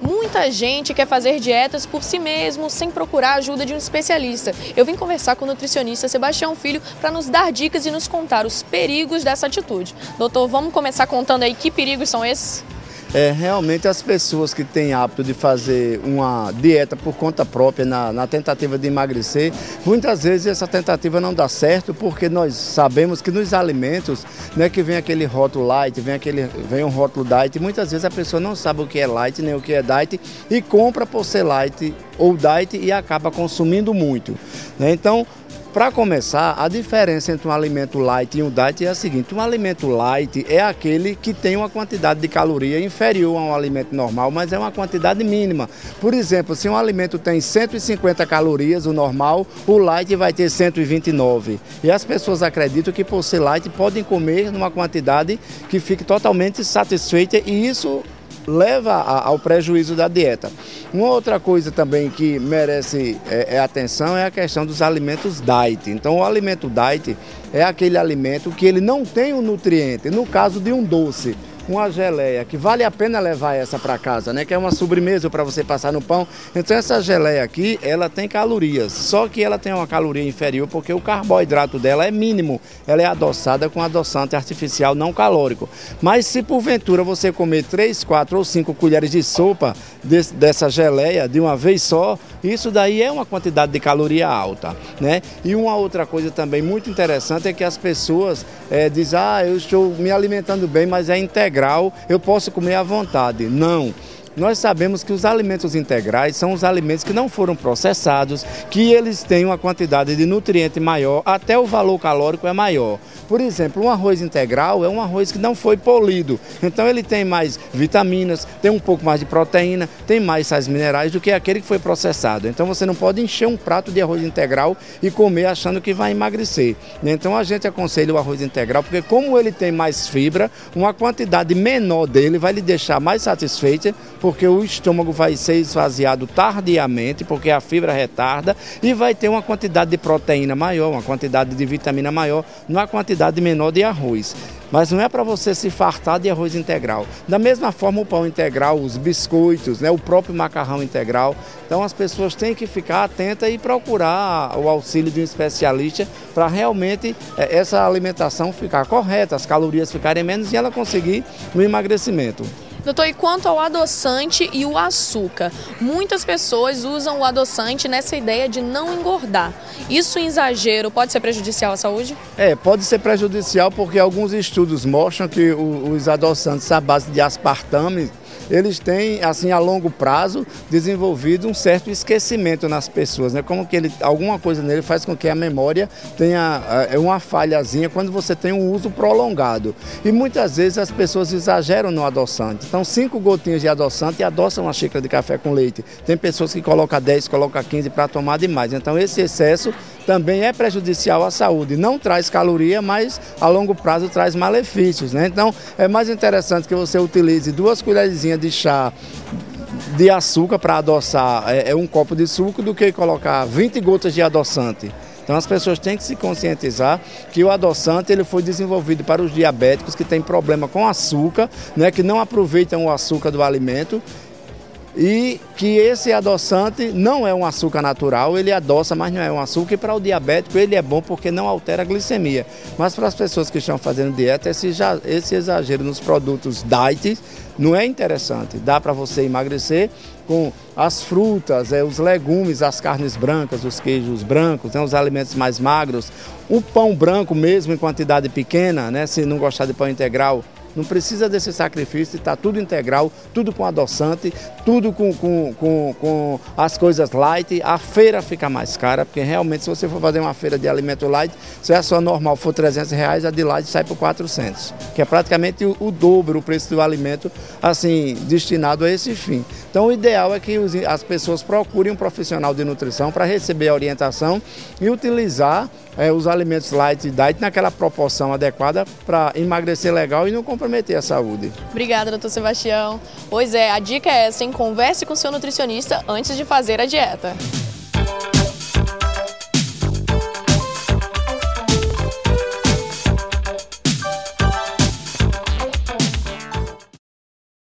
Muita gente quer fazer dietas por si mesmo, sem procurar a ajuda de um especialista. Eu vim conversar com o nutricionista Sebastião Filho para nos dar dicas e nos contar os perigos dessa atitude. Doutor, vamos começar contando aí que perigos são esses? Realmente as pessoas que têm hábito de fazer uma dieta por conta própria na tentativa de emagrecer, muitas vezes essa tentativa não dá certo porque nós sabemos que nos alimentos, né, que vem aquele rótulo light, vem um rótulo diet, e muitas vezes a pessoa não sabe o que é light nem o que é diet e compra por ser light ou diet e acaba consumindo muito, né? Então, para começar, a diferença entre um alimento light e um diet é a seguinte: um alimento light é aquele que tem uma quantidade de caloria inferior a um alimento normal, mas é uma quantidade mínima. Por exemplo, se um alimento tem 150 calorias, o normal, o light vai ter 129. E as pessoas acreditam que por ser light podem comer numa quantidade que fique totalmente satisfeita e isso leva ao prejuízo da dieta. Uma outra coisa também que merece atenção é a questão dos alimentos diet. Então, o alimento diet é aquele alimento que ele não tem um nutriente. No caso de um doce, uma geleia, que vale a pena levar essa para casa, né? Que é uma sobremesa para você passar no pão. Então essa geleia aqui, ela tem calorias, só que ela tem uma caloria inferior porque o carboidrato dela é mínimo. Ela é adoçada com adoçante artificial não calórico. Mas se porventura você comer 3, 4 ou 5 colheres de sopa dessa geleia de uma vez só, isso daí é uma quantidade de caloria alta, né? E uma outra coisa também muito interessante é que as pessoas dizem: eu estou me alimentando bem, mas é integral, eu posso comer à vontade. Não. Nós sabemos que os alimentos integrais são os alimentos que não foram processados, que eles têm uma quantidade de nutriente maior, até o valor calórico é maior. Por exemplo, um arroz integral é um arroz que não foi polido, então ele tem mais vitaminas, tem um pouco mais de proteína, tem mais sais minerais do que aquele que foi processado. Então você não pode encher um prato de arroz integral e comer achando que vai emagrecer. Então a gente aconselha o arroz integral porque como ele tem mais fibra, uma quantidade menor dele vai lhe deixar mais satisfeita, porque o estômago vai ser esvaziado tardiamente, porque a fibra retarda, e vai ter uma quantidade de proteína maior, uma quantidade de vitamina maior, numa quantidade menor de arroz. Mas não é para você se fartar de arroz integral. Da mesma forma o pão integral, os biscoitos, né, o próprio macarrão integral. Então as pessoas têm que ficar atentas e procurar o auxílio de um especialista para realmente essa alimentação ficar correta, as calorias ficarem menos e ela conseguir o emagrecimento. Doutor, e quanto ao adoçante e o açúcar? Muitas pessoas usam o adoçante nessa ideia de não engordar. Isso em exagero pode ser prejudicial à saúde? Pode ser prejudicial porque alguns estudos mostram que os adoçantes à base de aspartame, eles têm, assim, a longo prazo, desenvolvido um certo esquecimento nas pessoas, né? Como que alguma coisa nele faz com que a memória tenha uma falhazinha quando você tem um uso prolongado. E muitas vezes as pessoas exageram no adoçante. Então 5 gotinhas de adoçante e adoçam uma xícara de café com leite. Tem pessoas que colocam 10, colocam 15 para tomar demais. Então esse excesso também é prejudicial à saúde. Não traz caloria, mas a longo prazo traz malefícios, né? Então é mais interessante que você utilize 2 colherzinhas de chá de açúcar para adoçar um copo de suco do que colocar 20 gotas de adoçante. Então as pessoas têm que se conscientizar que o adoçante ele foi desenvolvido para os diabéticos que têm problema com açúcar, né, que não aproveitam o açúcar do alimento. E que esse adoçante não é um açúcar natural, ele adoça, mas não é um açúcar. E para o diabético ele é bom porque não altera a glicemia. Mas para as pessoas que estão fazendo dieta, esse exagero nos produtos diet não é interessante. Dá para você emagrecer com as frutas, os legumes, as carnes brancas, os queijos brancos, né, os alimentos mais magros. O pão branco mesmo em quantidade pequena, né, se não gostar de pão integral, não precisa desse sacrifício, está tudo integral, tudo com adoçante, tudo com as coisas light. A feira fica mais cara, porque realmente se você for fazer uma feira de alimento light, se a sua normal for R$300, a de light sai por 400, que é praticamente o dobro o preço do alimento, assim, destinado a esse fim. Então o ideal é que as pessoas procurem um profissional de nutrição para receber a orientação e utilizar os alimentos light e diet naquela proporção adequada para emagrecer legal e não comprometer a saúde. Obrigada, doutor Sebastião. Pois é, a dica é essa, hein? Converse com seu nutricionista antes de fazer a dieta.